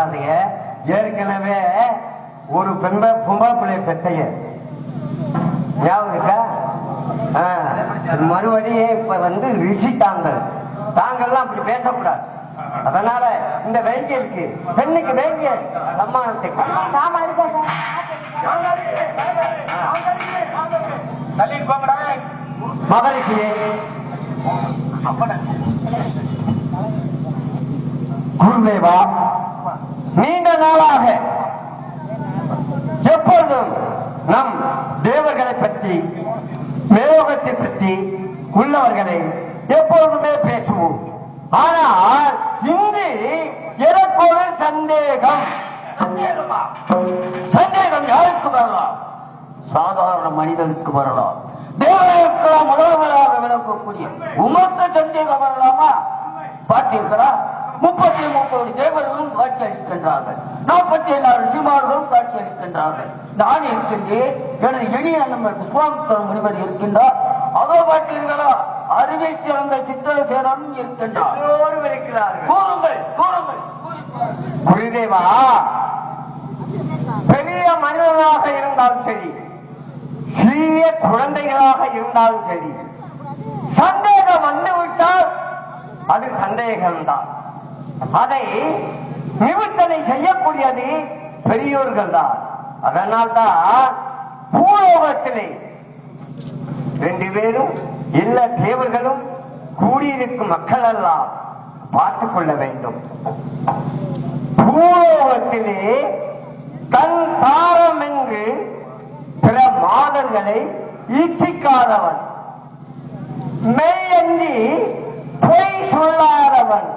ஏற்கனவே ஒரு பொம்பளை பிள்ளை பெற்றைய ஞாபகம் இருக்கா? மறுபடியும் இப்ப ரிஷிட்டாங்க. தாங்கள்லாம் அப்படி பேசக்கூடாது. அதனால இந்த வேங்கியலுக்கு பெண்ணுக்கு வேங்கிய சம்மானத்தை மகளுக்கு குருதேவா, நீண்ட நாளாக எப்பொழுதும் நம் தேவர்களை பற்றி மேலோகத்தை பற்றி உள்ளவர்களை எப்பொழுதுமே பேசுவோம். ஆனால் இங்கு எனக்கு ஒரு சந்தேகம். சந்தேகம் யாருக்கு வரலாம்? சாதாரண மனிதனுக்கு வரலாம். தேவர்களுக்கெல்லாம் முதல்வராக விளக்கக்கூடிய உமக்கு சந்தேகம் வரலாமா? பார்த்தீர்களா? 33 தேவர்களும் காட்சி அளிக்கின்றார்கள். 44 ரிஷிமார்களும் காட்சி அளிக்கின்றார்கள். நான் இருக்கின்றேன். எனது எளிய நண்பர் விஸ்வாமித்திர முனிவர் இருக்கின்றார். அதோ பார்த்தீர்களா? அறிவை சிறந்த சித்திரசேனனும் இருக்கின்றார். கூறுங்கள் கூறுங்கள். குருதேவா, பெரிய மனிதனாக இருந்தாலும் சரி, சிறிய குழந்தைகளாக இருந்தாலும் சரி, சந்தேகம் வந்துவிட்டால் அது சந்தேகம்தான். அதை நிவர்த்தனை செய்யக்கூடியது பெரியோர்கள் தான். அதனால்தான் பூலோகத்திலே 2 பேரும் எல்லா தேவர்களும் கூடியிருக்கும் மக்கள் எல்லாம் பார்த்துக் கொள்ள வேண்டும். பூலோகத்திலே தன் தாரம் என்று பிற மாதர்களை ஈச்சிக்காதவன், மெய்யன்றி பொய் சொல்லாதவன்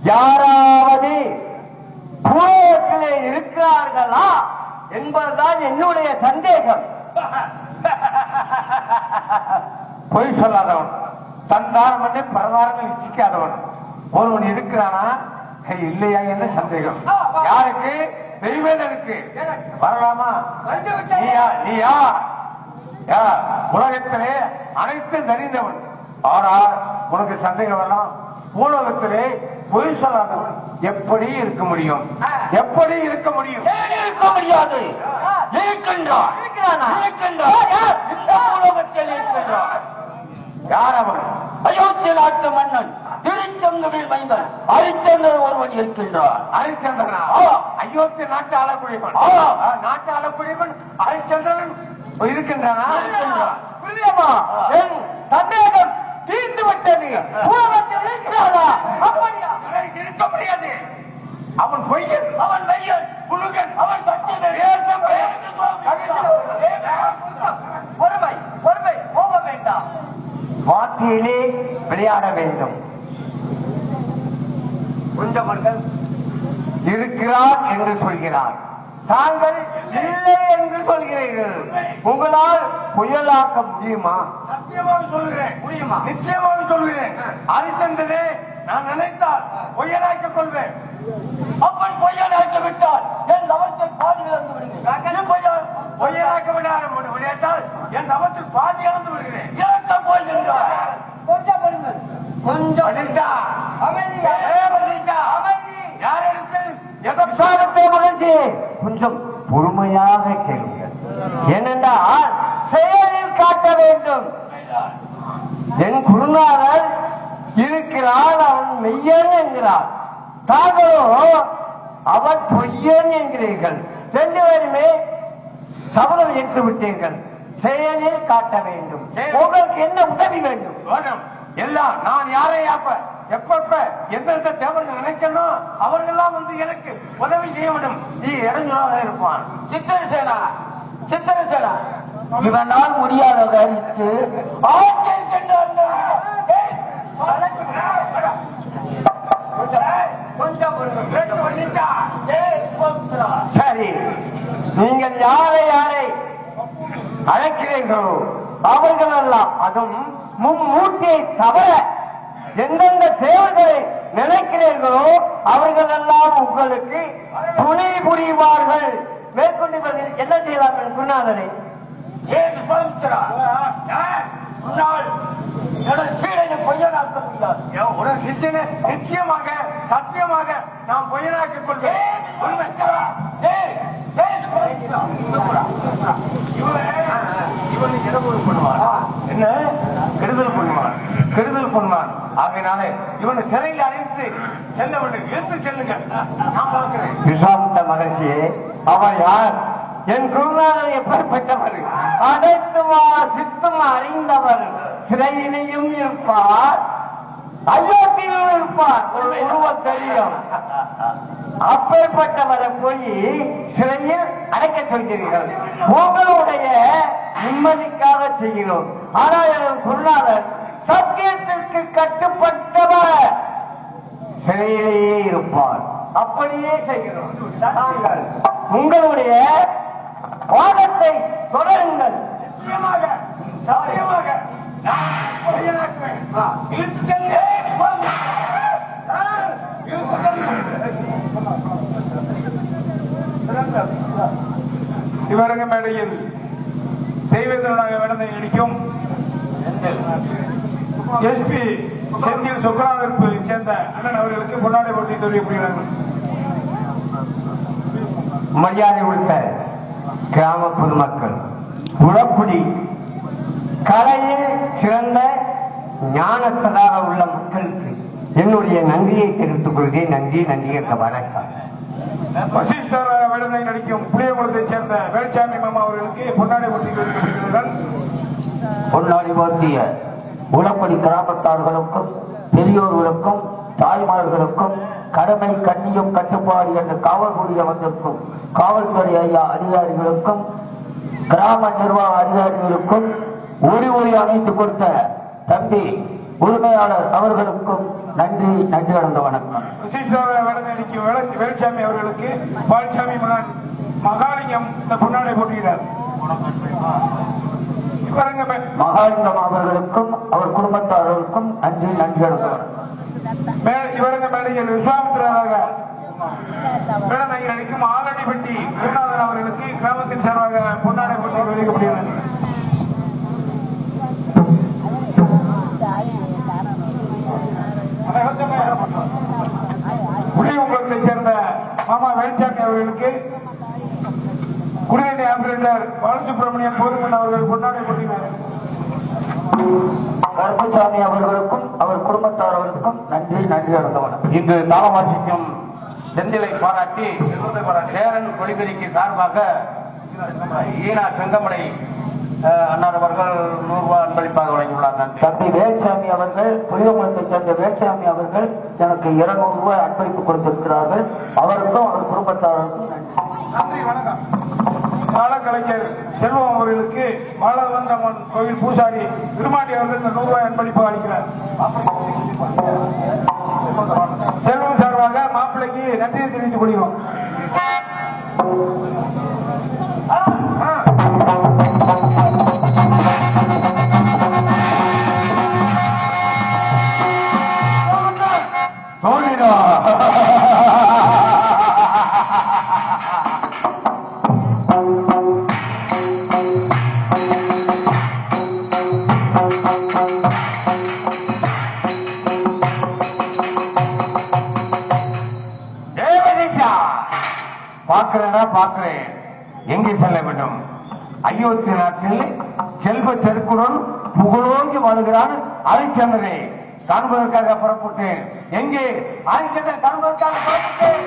யாராவது பூலோகத்திலே இருக்கிறார்களா என்பதுதான் என்னுடைய சந்தேகம். பொய் சொல்லாதவன், தன் தாரம் பண்ணி பரதாரங்கள் இச்சிக்காதவன் ஒருவன் இருக்கிறானா இல்லையா என்ன சந்தேகம். யாருக்கு? தெய்வனுக்கு வரலாமா? நீயா உலகத்திலே அனைத்து தெரிந்தவன். ஆனால் உனக்கு சந்தேகம் வரலாம். பூலோகத்திலே பொய் சொல்லாதவன் எப்படி இருக்க முடியும்? எப்படி இருக்க முடியும்? இருக்க முடியாது. இருக்கின்றான். யார் அவன்? அயோத்தி நாட்டு மன்னன் திருச்செங்கோவில் மைந்தன் ஹரிச்சந்திரன் ஒருவன் இருக்கின்றான். ஹரிச்சந்திரனா? அயோத்தி நாட்டு ஆளக்கூடியவன். நாட்டு ஆளக்கூடியவன் ஹரிச்சந்திரன் இருக்கின்றானா? என் சந்தேகம் தீர்ந்து விட்டது. இருக்க முடியாது. அவன் பொய்யன், அவன் மையன், புழுகன், அவன் பொறுமை பொறுமை போக வேண்டாம். வார்த்தையிலே விளையாட வேண்டும். கொஞ்சமர்கள் இருக்கிறார் என்று சொல்கிறார், தாங்கள் இல்லை என்று சொல்கிறீர்கள். உங்களால் புயலாக்க முடியுமா? சத்தியமாக சொல்கிறேன். முடியுமா? நிச்சயமாக சொல்கிறேன். ஹரிச்சந்திரனே, நான் நினைத்தால் புயலாக்கிக் கொள்வேன். அப்படி புயலாக்கி விட்டால் என் தவத்தில் பாதி இழந்து விடுகிறேன். புயலாக்க விடாட்டால் என் தவத்தில் பாதி இழந்து விடுகிறேன். இழக்க போகின்றார். கொஞ்சம் பெறுங்கள். கொஞ்சம் கொஞ்சம் பொறுமையாக கேளுங்கள். ஏனென்றால் செயலில் காட்ட வேண்டும். என் குருநாதர் இருக்கிறான், அவன் மெய்யன் என்கிறார். தாங்களோ அவன் பொய்யன் என்கிறீர்கள். 2 பேருமே சபதம் ஏற்று விட்டீர்கள். செயலில் காட்ட வேண்டும். உங்களுக்கு என்ன உதவி வேண்டும்? எல்லாம் நான் யாரை எப்ப எந்தெந்த தேவர்கள் நினைக்கணும் அவர்கள்லாம் எனக்கு உதவி செய்ய வேண்டும். நீ இடைஞ்சலாக இருப்பான். சித்திரசேனா இவனால் முடியாத கருத்து சரி, நீங்கள் யாரை அழைக்கிறீர்களோ அவர்கள் எல்லாம், அதுவும் மும்மூர்த்தியை தவிர எந்தெந்த தேவர்களை நினைக்கிறீர்களோ அவர்கள் எல்லாம் உங்களுக்கு துணை புரிவார்கள். மேற்கொண்டு என்ன செய்வார்கள்? குருநாதரை நிச்சயமாக சத்தியமாக நாம் பொய்யனாக்கிக் கொள்வேன். ஆகையினால இவனை சிறையில் அழைத்து செல்ல வேண்டும். எடுத்து செல்லுங்க. நான் பார்க்கிறேன். விஸ்வாமித்த மகர்ஷியே, அவர் யார்? என் குருநாதர் எப்படிப்பட்டவர்? அனைத்துமா சித்தம் அறிந்தவர். சிறையிலையும் இருப்பார், அயோத்தியிலும் இருப்பார். ஒரு உருவம் தெரியும். அப்பேற்பட்டவரை போய் சிறையில் அடைக்க சொல்கிறீர்கள். உங்களுடைய நிம்மதிக்காக செய்கிறோம். ஆனால் என் குருநாதர் சத்தியத்திற்கு கட்டுப்பட்டவர், சிறையிலேயே இருப்பார். அப்படியே செய்கிறோம். உங்களுடைய வாதத்தை தொடருங்கள். நிச்சயமாக சத்தியமாக இவரங்க மேடையில் தெய்வத்தினுடைய விடத்தை இடிக்கும் எஸ்பி செந்தில் சுக்கராவிற்கு சேர்ந்த அண்ணன் அவர்களுக்கு பொன்னாடை போட்டி தெரிவிக்கப்படுகிறார்கள். மரியாதை உள்ள கிராம பொதுமக்கள், உளக்குடி கலையில் சிறந்த ஞானஸ்தராக உள்ள மக்களுக்கு என்னுடைய நன்றியை தெரிவித்துக் கொள்கிறேன். நன்றி நன்றி என்ற வணக்கம். வசிஷ்டர் விடத்தை நடிக்கும் புளியகுளத்தை சேர்ந்த வேல்சாமி மாமா அவர்களுக்கு பொன்னாடை போட்டி தெரிவிக்கப்படுகிறார்கள். பொன்னாடி போர்த்திய உளப்படி கிராமத்தார்களுக்கும் பெரியோர்களுக்கும் தாய்மார்களுக்கும் கடமை கண்ணியம் கட்டுப்பாடு என்ற காவல் புரிய வந்திருக்கும் காவல்துறை ஐயா அதிகாரிகளுக்கும் கிராம நிர்வாக அதிகாரிகளுக்கும் ஒளி அணைத்து கொடுத்த தம்பி உரிமையாளர் அவர்களுக்கும் நன்றி கடந்த வணக்கம். வசிஷ்டர் விடத்தை நடிக்கும் வேல்சாமி அவர்களுக்கு பால்சாமி மகாலிங்கம் இந்த பொன்னாடை போட்டுகிறார். மகாலிங்கம் அவர்களுக்கும் அவர் குடும்பத்தார்களுக்கும் நன்றி கடந்த வணக்கம். இவரங்க மேடையில் விஸ்வாமித்திரராக விடத்தை நடிக்கும் ஆலடிப்பட்டி குருநாதன் அவர்களுக்கு கிராமத்தின் சார்பாக பொன்னாடை போட்டி வெளியிடப்படுகிறது. புளியகுளத்தை சேர்ந்த மாமா வேல்சாமி அவர்களுக்கு குடிநீர் ஆபரேட்டர் பாலசுப்ரமணியன் போதுமன் அவர்கள் பொன்னாடை போட்டினார். கருப்பசாமி அவர்களுக்கும் அவர் குடும்பத்தார்களுக்கும் நன்றி கடந்த வணக்கம். இங்கு தாளவாசிக்கும் செந்திலை பாராட்டி சேரன் கொடிபெரிக்கு சார்பாக ஈனா செங்கமலை அன்னார் அவர்கள் 100 ரூபாய் அன்பளிப்பாக வழங்கியுள்ளார். தம்பி வேல்சாமி அவர்கள் புளியகுளத்தை சேர்ந்த வேல்சாமி அவர்கள் எனக்கு 200 ரூபாய் அன்பளிப்பு கொடுத்திருக்கிறார்கள். அவருக்கும் அவர் குடும்பத்தாருக்கும் நன்றி. வணக்கம். பாலக்கலைஞர் செல்வம் அவர்களுக்கு பாலவந்தம்மன் கோவில் பூசாரி திருமாட்டி அவர்கள் 100 ரூபாய் அன்பளிப்பாக அளிக்கிறார். செல்வம் சார்பாக மாப்பிள்ளைக்கு நன்றியை தெரிவித்துக் கொள்கிறோம். பார்க்கிறேன். எங்கே செல்ல வேண்டும்? அயோத்தி நாட்டில் செல்வ செருக்குடன் புகழோங்கி வாழ்கிறான் ஹரிச்சந்திரனை காண்பதற்காக புறப்பட்டேன். எங்கே ஹரிச்சந்திரன் காண்பதற்காக புறப்பட்டேன்.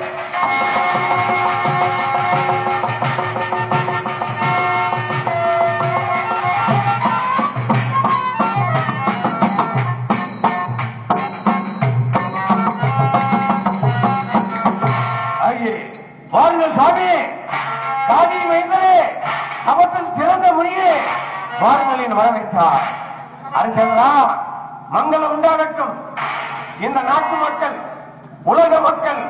வாருங்கள் சாமி, காதி வைத்தலே சமத்தில் சிறந்த மொழியே வாருங்களின் வரவேற்றார். அரசா மங்களம் உண்டாகட்டும். இந்த நாட்டு மக்கள், உலக மக்கள்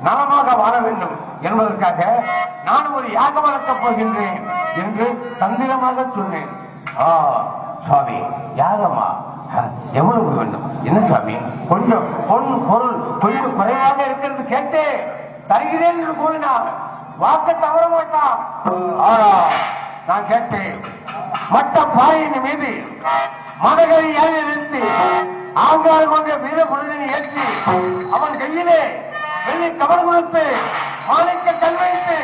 நலமாக வாழ வேண்டும் என்பதற்காக நான் ஒரு யாகம் வளர்க்கப் போகின்றேன் என்று தந்திரமாக சொன்னேன். சுவாமி, யாகமா? எவ்வளவு வேண்டும்? என்ன சுவாமி, கொஞ்சம் பொன் பொருள் கொஞ்சம் குறைவாக இருக்கிறது கேட்டு தருகிறேன் என்று கூறினார். வாக்கு தவற மாட்டான். நான் கேட்டேன், மட்ட பாயின் மீது மதகளை நிறுத்தி ஆங்கால் கொண்ட வீர பொருளினை ஏற்றி அவன் கையிலே வெள்ளி கவர் கொடுத்து மாணிக்க கல் வைத்து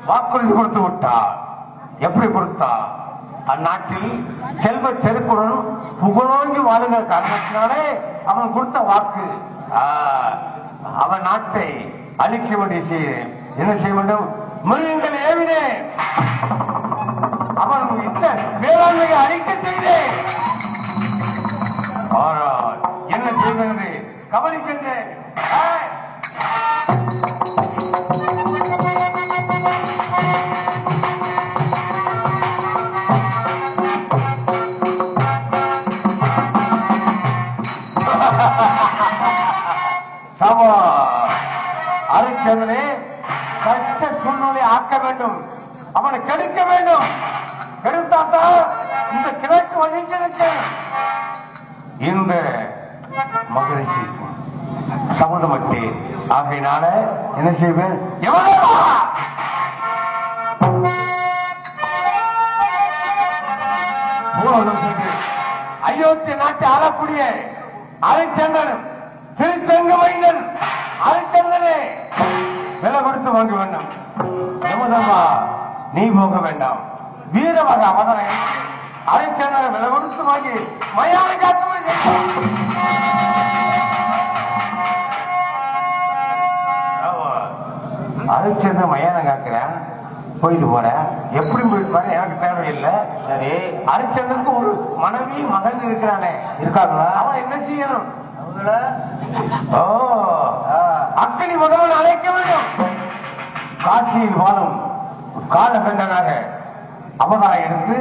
வாக்குறுதி கொடுத்து விட்டார். அந்நாட்டில் செல்வ செருக்குடன் புகழோங்கி வாழுகிற காரணத்தினாலே அவன் கொடுத்த வாக்கு. அவன் நாட்டை அழிக்க வேண்டிய என்ன செய்ய வேண்டும்? மிருகங்கள் ஏவினேன், அவன் வேளாண்மையை அழிக்க செய்தேன். ஆனால் என்ன செய்வது கவனிக்கின்றேன். அரிச்சந்திரனே கஷ்ட சூழ்நிலை ஆக்க வேண்டும், அவனை கெடுக்க வேண்டும். கெடுத்தாத்தான் இந்த கிழக்கு வகிக்க இந்த மகரிஷி சமுதமட்டே. ஆகையினால என்ன செய்வேன்? அயோத்தி நாட்டை ஆளக்கூடிய அரிச்சந்திரன் திருச்செங்க வைந்தன் அரிச்சந்திரனே விலை கொடுத்து வாங்க வேண்டும். யமதர்மா நீ போக வேண்டாம். வீரமாக அவதனை அரிச்சந்திரன் விலை கொடுத்து வாங்கி மயான காத்து அரிச்சந்திரன் மயானம் காக்கிறேன். போயிட்டு போறேன், எப்படி போயிட்டு போறேன் எனக்கு தேவையில்லை. சரி, அரிச்சந்திரனுக்கு ஒரு மனைவி மகன் இருக்கிறானே, இருக்காங்களா? அவன் என்ன செய்யணும்? அக்கினி முதல்வன் அழைக்க வேண்டும். காசியில் வாழும் காலகண்டனாக அவதாரம் எடுத்து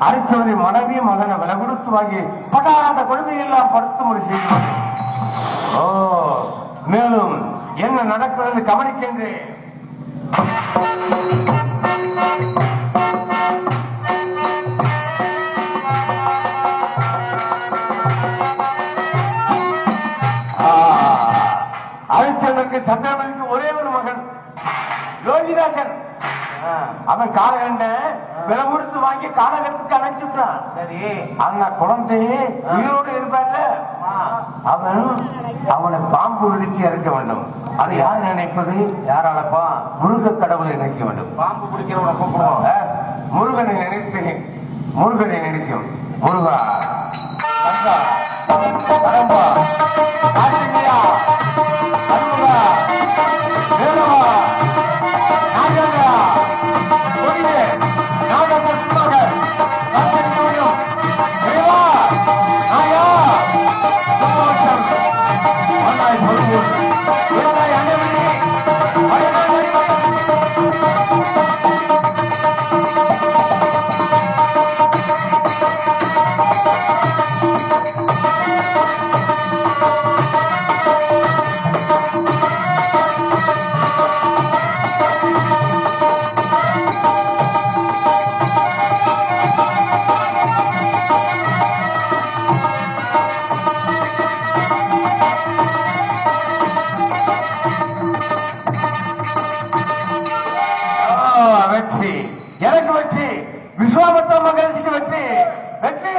அரிச்சந்திரன் மனைவி மகனை விலை கொடுத்து வாங்கி படாத கொடுமையெல்லாம் படுத்துமுறை செய்யும். மேலும் என்ன நடக்கிறது கவனிக்கின்றேன். அரிச்சந்திரனுக்கு சந்திரமதிக்கு ஒரே ஒரு மகன் யோகிதாசன். அவன் காலகண்ட விலை கொடுத்து வாங்கி காலகட்டத்துக்கு அழைச்சுட்டான். சரி, அந்த குழந்தையே உயிரோடு இருப்பான்ல, அவனை பாம்பு விடிச்சு இறக்க வேண்டும். அது யார் நினைப்பது? யார் அழைப்பா? முருக கடவுளை நினைக்க வேண்டும். பாம்பு பிடிக்கிறவனை கூப்பிடுவோம். முருகனை நினைத்து முருகனை நினைக்கும். முருகா, கந்தா, பரம்பா, கார்த்திகேயா, அருள்வா, வேலவா, நாகேந்திரா, கொடியே, நாகபுரமாக, கந்தனியும், தேவா, நாயா, சுப்பவட்சம், மன்னாய் பொருள், வேலாய் அண்டவனி, மலைநாள் வடிவம். வெற்றி எனக்கு வெற்றி, விஸ்வாமித்திர மகரிஷிக்கு வெற்றி, வெற்றி.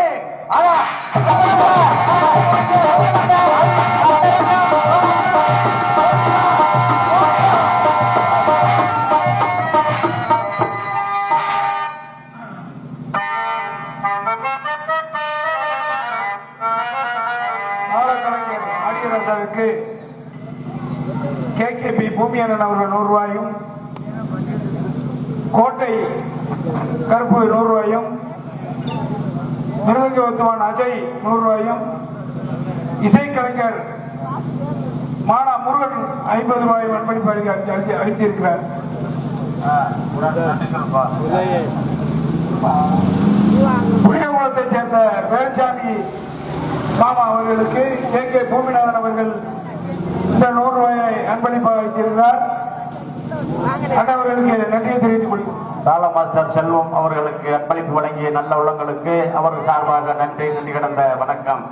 ஆடியரசாவுக்கு KKP பூமியண்ணன் அவர்கள் 100 ரூபாயும், கோட்டை கருப்பு 100 ரூபாயும், மிருதங்கவத்துவான் அஜய் 100 ரூபாயும், இசைக்கலைஞர் மானா முருகன் 50 ரூபாயும் அன்பளிப்பு அளித்திருக்கிறார். புளியகுளத்தைச் சேர்ந்த வேல்சாமி மாமா அவர்களுக்கு KK பூமிநாதன் அவர்கள் இந்த 100 ரூபாயை அன்பளிப்பாக அளித்திருக்கிறார். அவர்களுக்கு நன்றியை தெரிவித்துக் கொள்கிறோம். தாள மாஸ்டர் செல்வம் அவர்களுக்கு அன்பளிப்பு வழங்கிய நல்ல உள்ளங்களுக்கு அவர்கள் சார்பாக நன்றி கிடந்த வணக்கம்.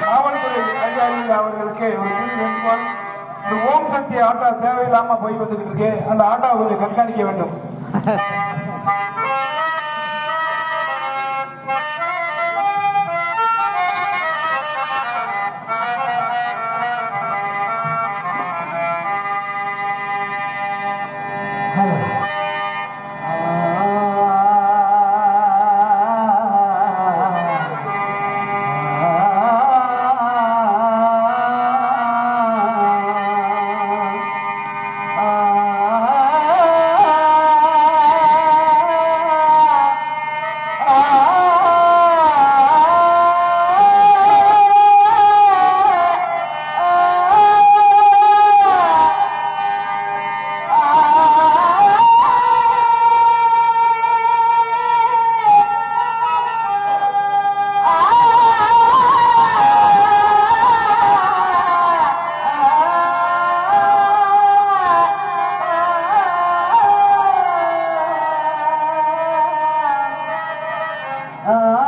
காவல்துறை அதிகாரி அவர்களுக்கு ஒரு ஓம் சக்தி ஆட்டோ தேவையில்லாம போய் வந்துட்டு இருக்கு, அந்த ஆட்டோவை கொஞ்சம் கண்காணிக்க வேண்டும். Oh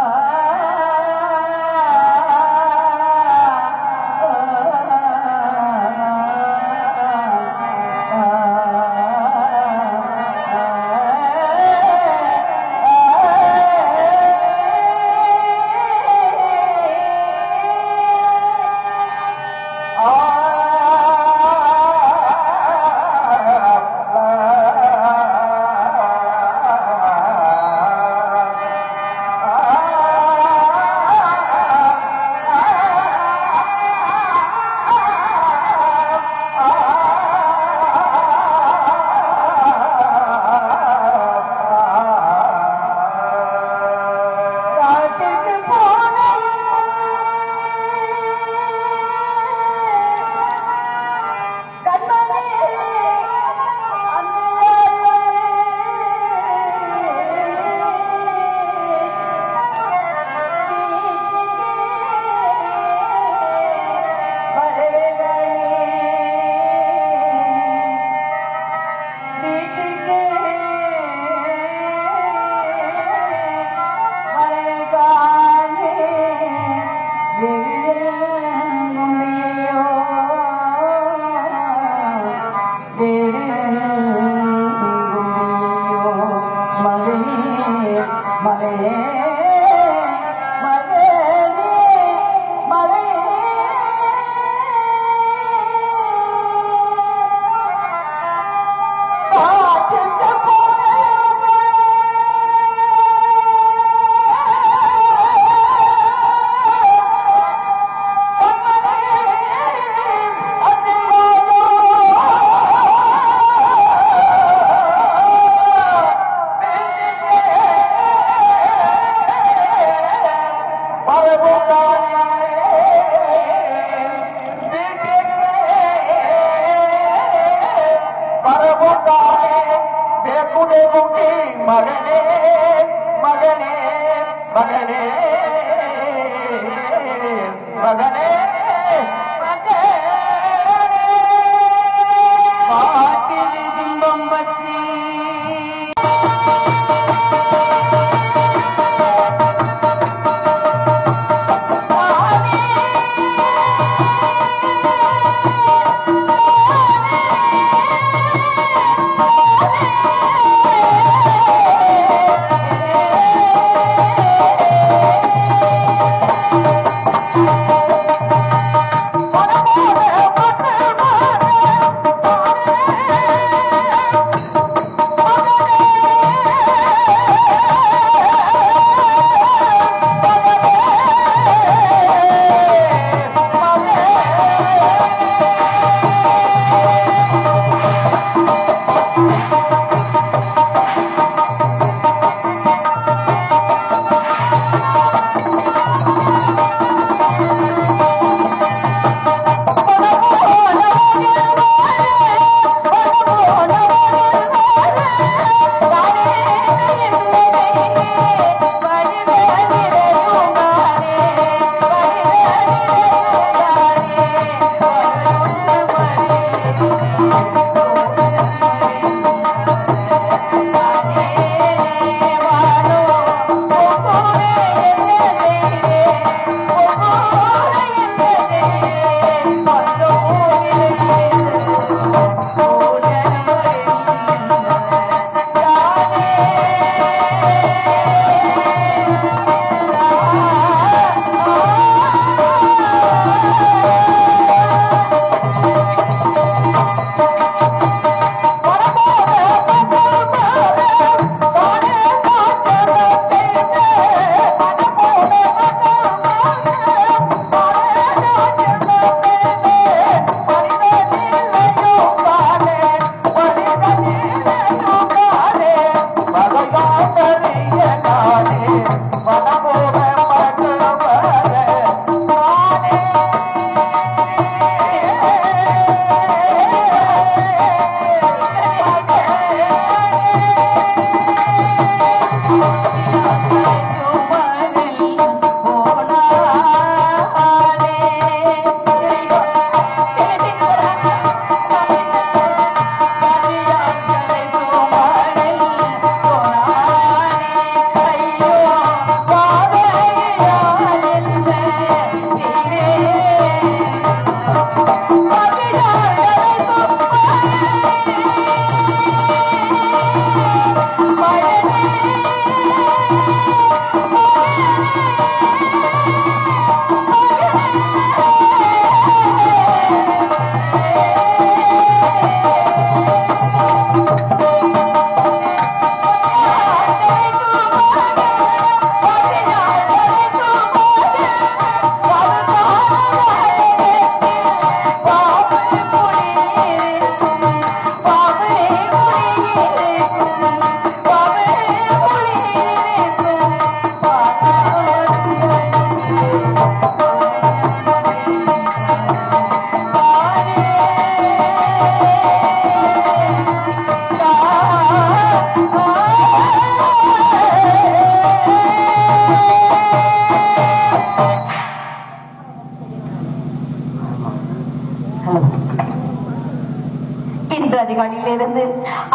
காலைகளிலிருந்து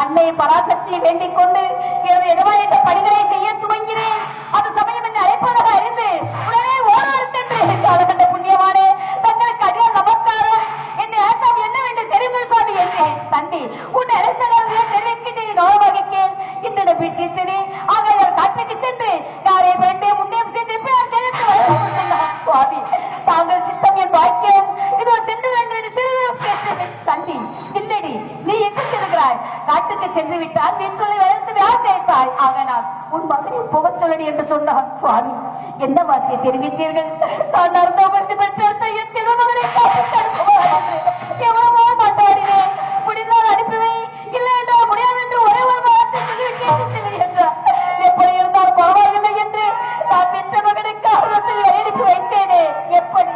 அன்னை பராசக்தியை வேண்டிக் கொண்டு எனது எதிர்வாயிட்ட பணிகளை செய்ய துவங்கினேன். அது சமயம் என்னை அழைப்பதாக அறிந்து உடனே ஓடாறு சென்று காலகட்ட புண்ணியமானே தங்களுக்கு அடிய நமஸ்காரம் என்னை அழைத்தாம் என்னவென்று தெரிந்து சுவாமி என்றேன். தந்தி உன்னை அழைத்த தெரிவிக்கின்றேன் கௌரவமாக கேள் என்னிடம் வீட்டில் ஆகையால் காட்டுக்கு சென்று யாரை வேண்டே முன்னே சென்று தெரிவித்து சுவாமி தாங்கள் சித்தம் என் பாக்கியம் இதோ சென்று வேண்டும் என்று சிறிது தந்தி இல்லடி நீ எங்கு செல்கிறாய்? காட்டுக்கு சென்று விட்டால் வீட்டுக்குள்ளே வளர்த்து யார் சேர்த்தாய்? ஆகனால் உன் மகனை போகச் சொல்லடி என்று சொன்னார். சுவாமி என்ன வார்த்தை தெரிவித்தீர்கள்? நான் அர்த்தமர்த்தி பெற்றெடுத்த என் சிறு மகனை எவ்வளவோ மாட்டாடினேன். முடிந்தால் அனுப்பிவை இல்லை என்றால் முடியாது என்று ஒரே ஒரு வார்த்தை சொல்லி என்றார். எப்படி இருந்தால் பரவாயில்லை என்று நான் பெற்ற மகனுக்கு ஆர்வத்தில் அனுப்பி வைத்தேனே. எப்படி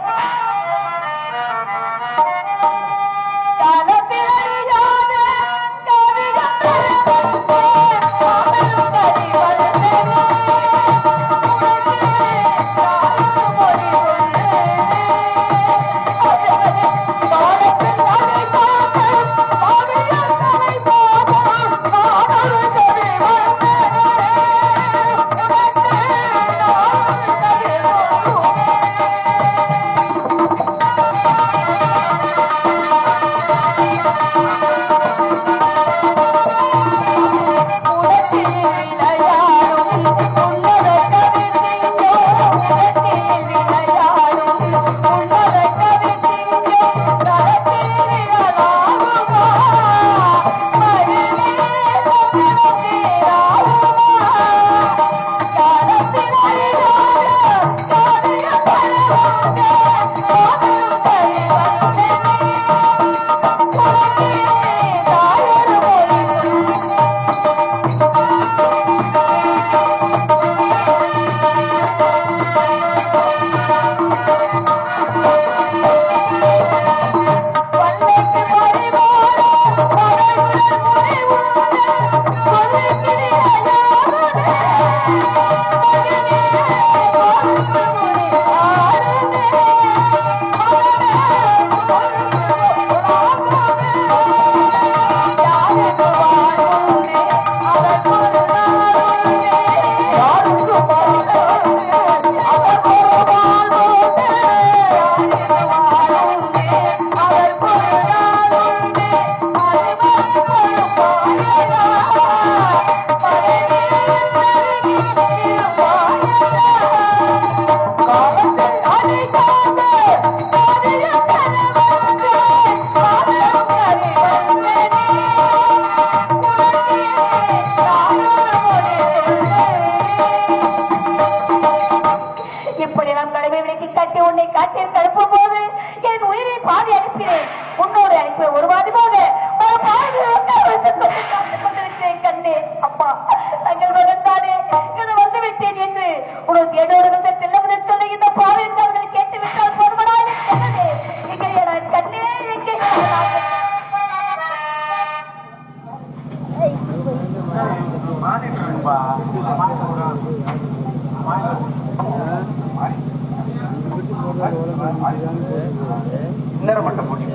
இன்னரமட்ட போட்டி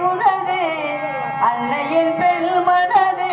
உனது அன்னையின் பெண் மனது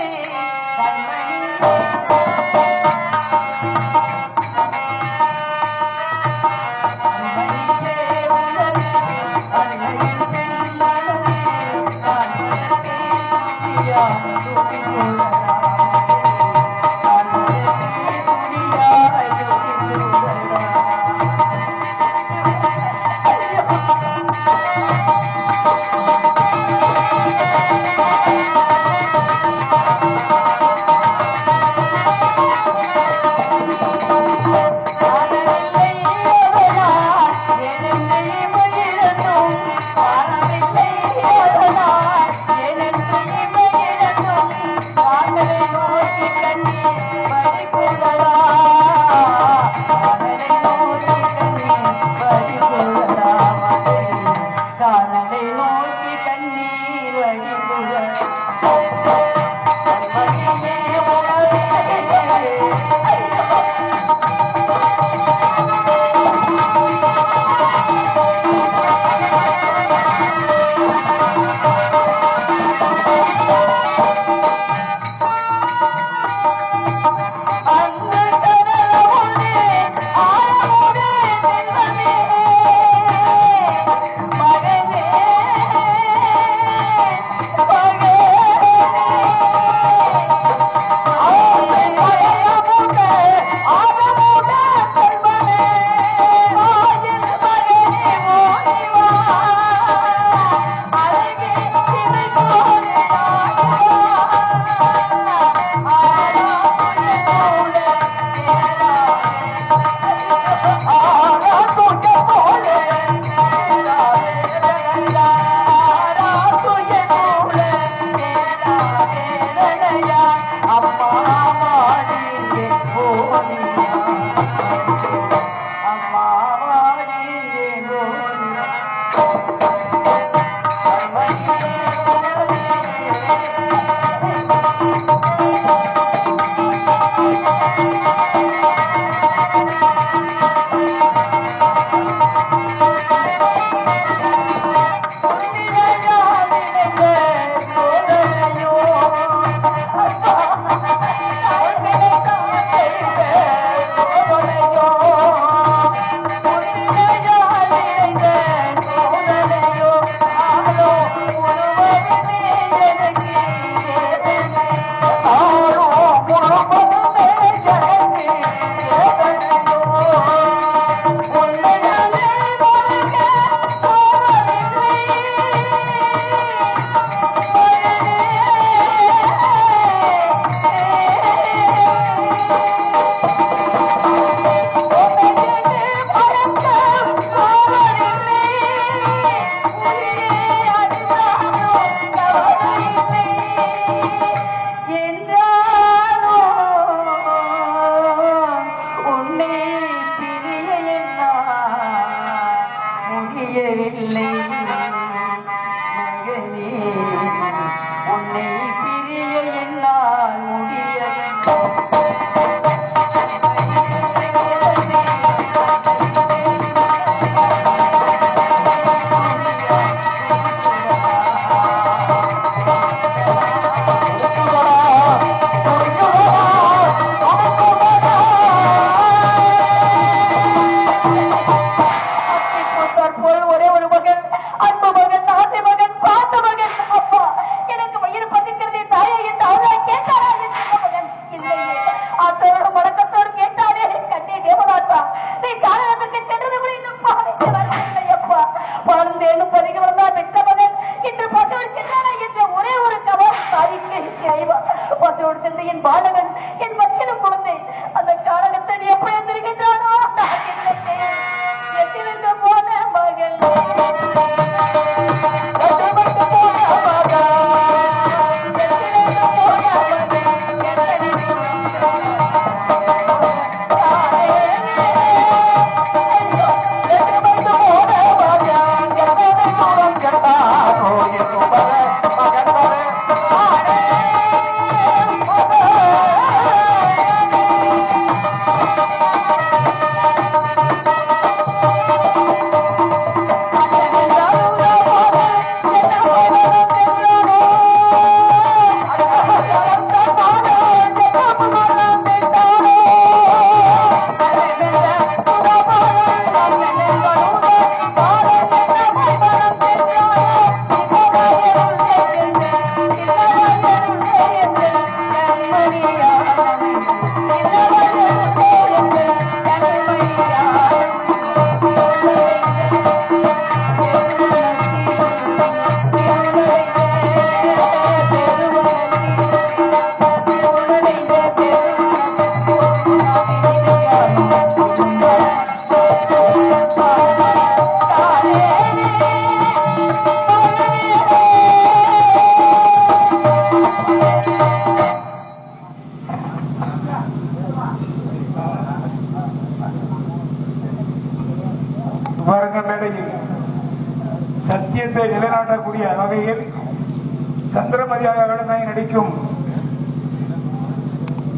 காணலை நோக்கி கண்ணீர் வழி நீ உன்னை பிரிய என்னால் என் பாலகன் என் மக்களும் குழந்தை அந்த காரணத்தை எப்படி இருந்திருக்கின்றானோ எத்திலிருந்து போன மகள் சத்தியத்தை நிலைநாட்டக்கூடிய வகையில் சந்திரமதியாக வேடனாய் நடிக்கும்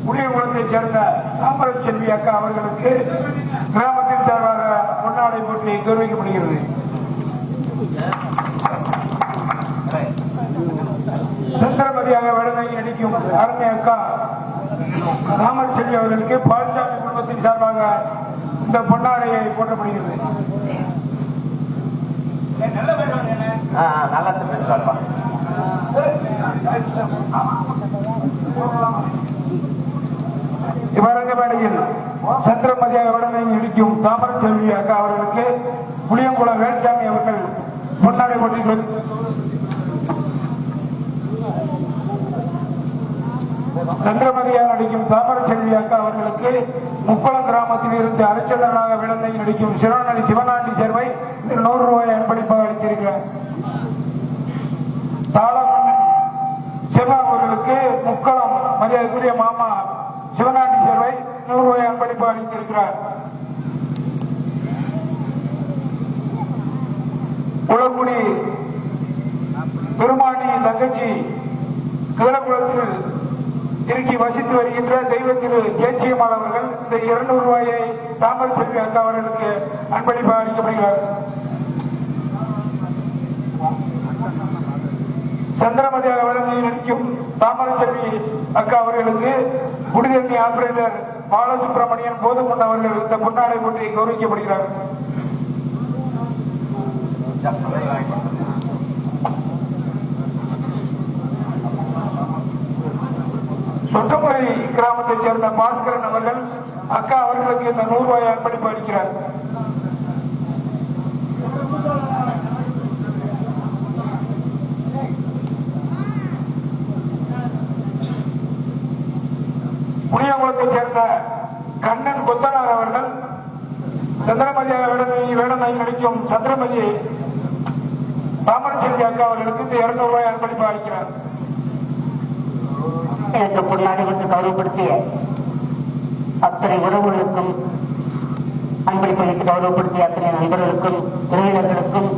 புளியங்குளத்தை சேர்ந்த தாமரச் செல்வி அக்கா அவர்களுக்கு கிராமத்தின் சார்பாக பொன்னாடை போட்டி கௌரவிக்கப்படுகிறது. சந்திரமதியாக வேடனாய் நடிக்கும் அருமை அக்கா தாமரச் செல்வி அவர்களுக்கு பால்சாமி குடும்பத்தின் சார்பாக இந்த பொன்னாடையை போற்றப்படுகிறது. இவரங்க மேடையில் சந்திரமதியாக உடனே இடிக்கும் தாமரச் செல்வி அக்கா அவர்களுக்கு புளியங்குளம் வேல்சாமி அவர்கள் பொன்னாடை போட்டி சந்திரமதியாக நடிக்கும் தாமரச் செல்வி அக்கா அவர்களுக்கு முப்பளம் கிராமத்தில் இருந்து அரைச்சலனாக விளந்தை நடிக்கும் சிவனாண்டி சேர்வை 100 ரூபாய் அன்பளிப்பாக அளித்திருக்கிறார். தாளமன் சிவா அவர்களுக்கு முக்களம் மரியாதைக்குரிய மாமா சிவனாண்டி சேர்வை 100 ரூபாய் அன்பளிப்பாக அளித்திருக்கிறார். குளக்குடி பெருமானி தங்கச்சி கிளக்குளத்தில் திருக்கி வசித்து வருகின்ற தெய்வத்திரு ஏச்சியம்மாள் அவர்கள் இந்த 200 ரூபாயை தாமரச் செல்வி அக்கா அவர்களுக்கு அன்பளிப்பாக அளிக்கப்படுகிறார். சந்திரமதியாக வழங்கி நடிக்கும் தாமரச் செல்வி அக்கா அவர்களுக்கு குடிதண்ணி ஆபரேட்டர் பாலசுப்ரமணியன் போதுமுன் அவர்கள் இந்த பொன்னாடை போட்டி கௌரவிக்கப்படுகிறார். சொட்டமுறை கிராமத்தைச் சேர்ந்த பாஸ்கரன் அவர்கள் அக்கா அவர்களுக்கு இந்த 100 ரூபாய் அன்பளிப்பு அளிக்கிறார். புளியங்குளத்தைச் சேர்ந்த கண்ணன் கொத்தனார் அவர்கள் சந்திரமதியாக வேடனாய் நடிக்கும் சந்திரமதி தாமரச் செல்வி அக்கா அவர்களுக்கு இந்த 200 ரூபாய் அன்பளிப்பு அளிக்கிறார். எனக்கு பொன்னாடை வந்து கௌரவப்படுத்திய அத்தனை உறவுகளுக்கும் அன்பளிப்பளித்து கௌரவப்படுத்திய அத்தனை நண்பர்களுக்கும் உறவினர்களுக்கும்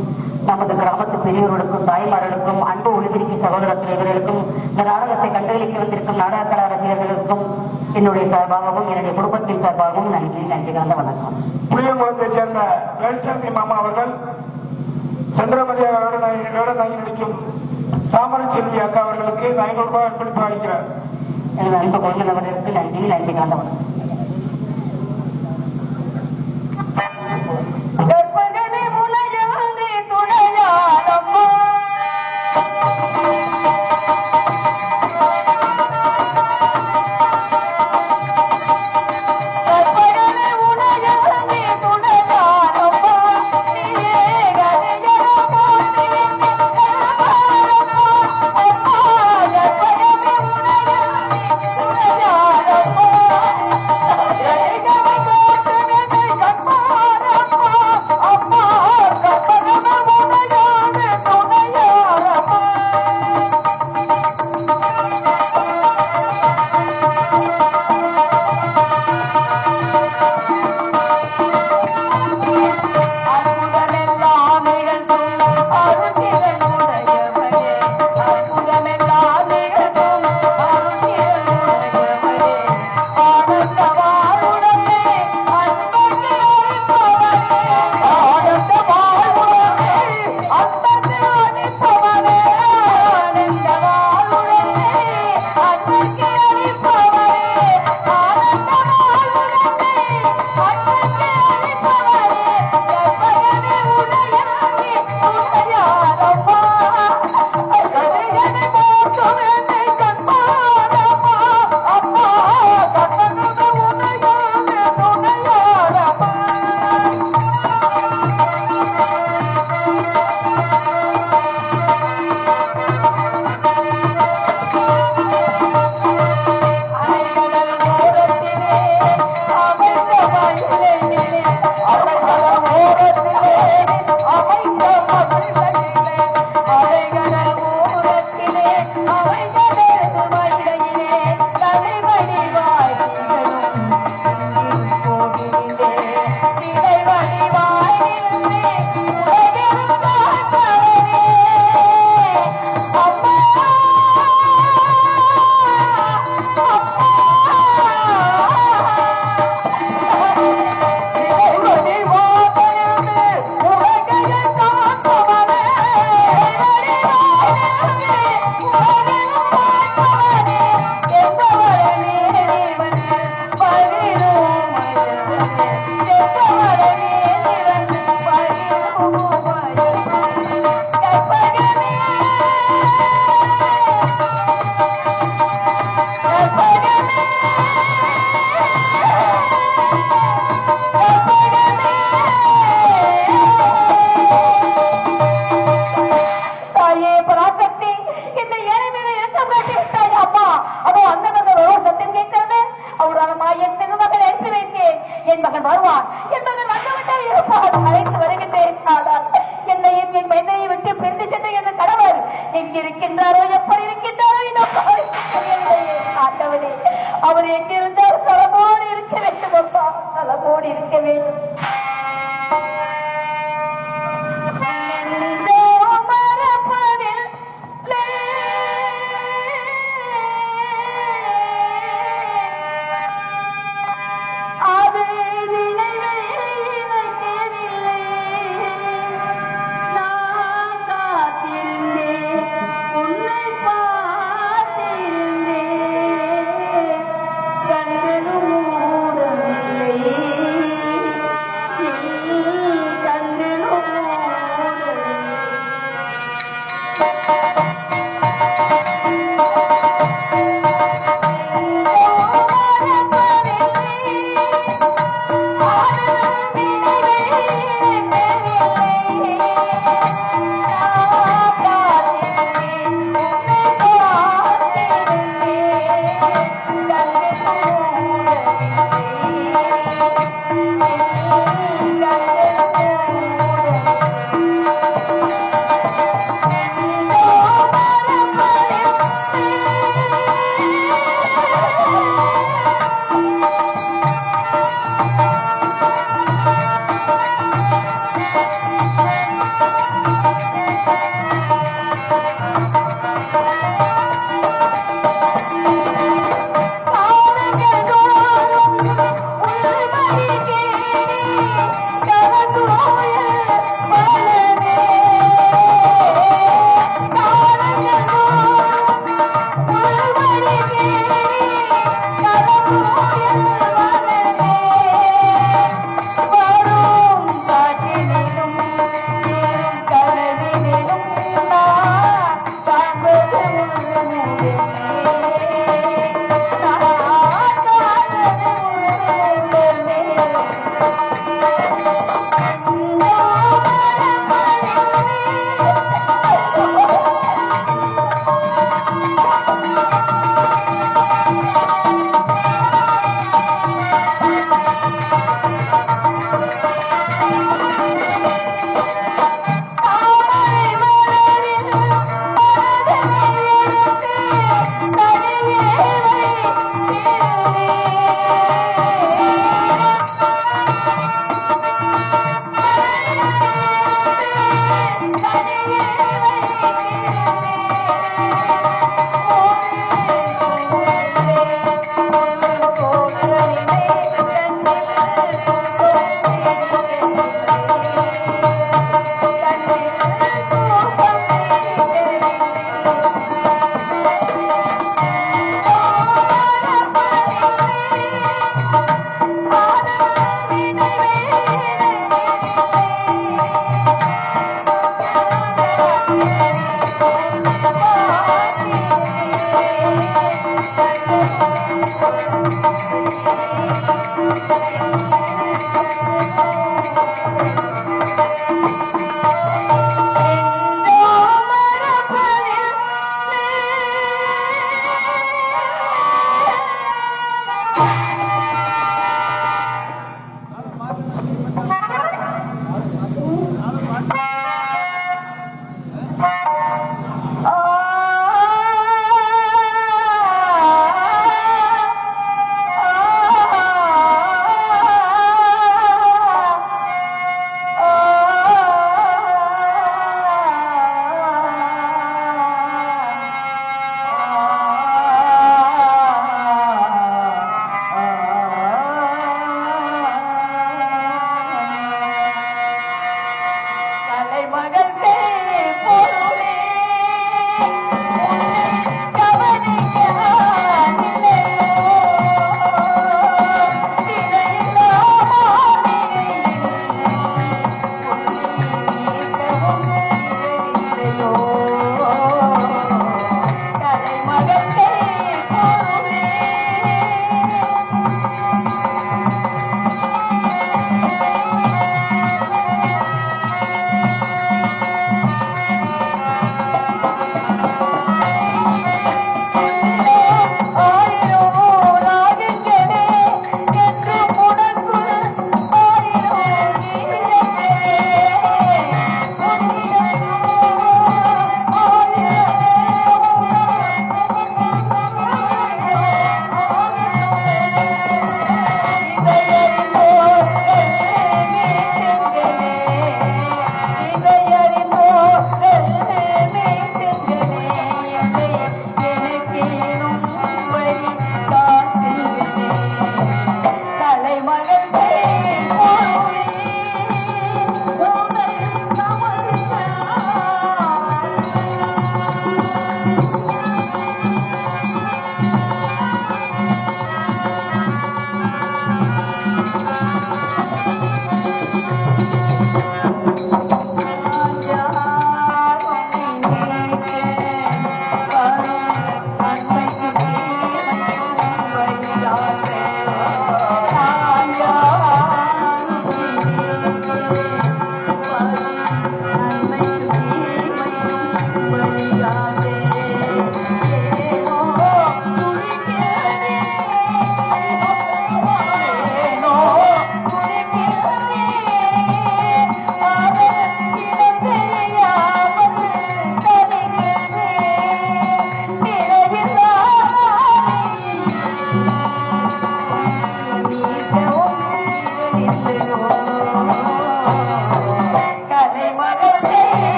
நமது கிராமத்து பெரியவர்களுக்கும் தாய்மார்களுக்கும் அன்பு ஒளிபெருக்கி சகோதர தலைவர்களுக்கும் இந்த நாடகத்தை கண்டுகளிக்க வந்திருக்கும் நாடக கலா ரசிகர்களுக்கும் என்னுடைய சார்பாகவும் என்னுடைய குடும்பத்தின் சார்பாகவும் நன்றி கலந்த வணக்கம். புளியங்குளத்தைச் சேர்ந்த வேல்சாமி மாமா அவர்கள் சந்திரமதியாக வேடநாயகி நடிக்கும் தாமரை செல்வி அக்கா அவர்களுக்கு 500 ரூபாய் அன்பளிப்பு அளிக்கிறார். எனது அன்பு கொள்கிறவர்களுக்கு நன்றி கலந்த வணக்கம். Yeah.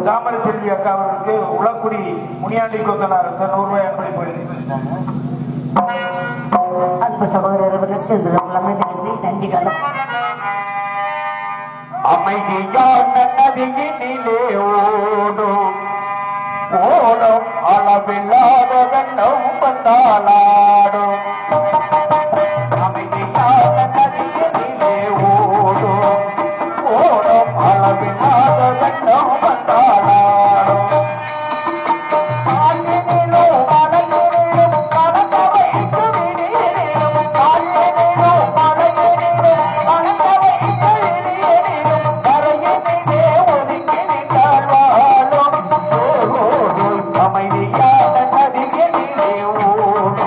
தாமரை செல்வி அக்கா அவர்களுக்கு உலக்குடி முனியாண்டி கொத்தனார் 100 ரூபாய் அன்பளிப்பு. அன்பு சகோதரர்களுக்கு நன்றி கலந்து அமைதியான நதியினிலே ஓடும் ஓடும் அளவில்லாத வெள்ளம் வந்தாலாடும். அமைதியான நதியினிலே ஓடும் ஓடும் அளவில்லாத வெள்ளம் வந்தாலாடும். காற்றினிலும் மலையினிலும் கலக்க வைத்து விடியலிலும் காற்றினிலும் மலையினிலும் கலக்க வைத்து விடியலிலும் கரையினிலே ஒதுக்கி நின்றால் வாழும் ஓடும் அமைதியான நதியினிலே ஓடும்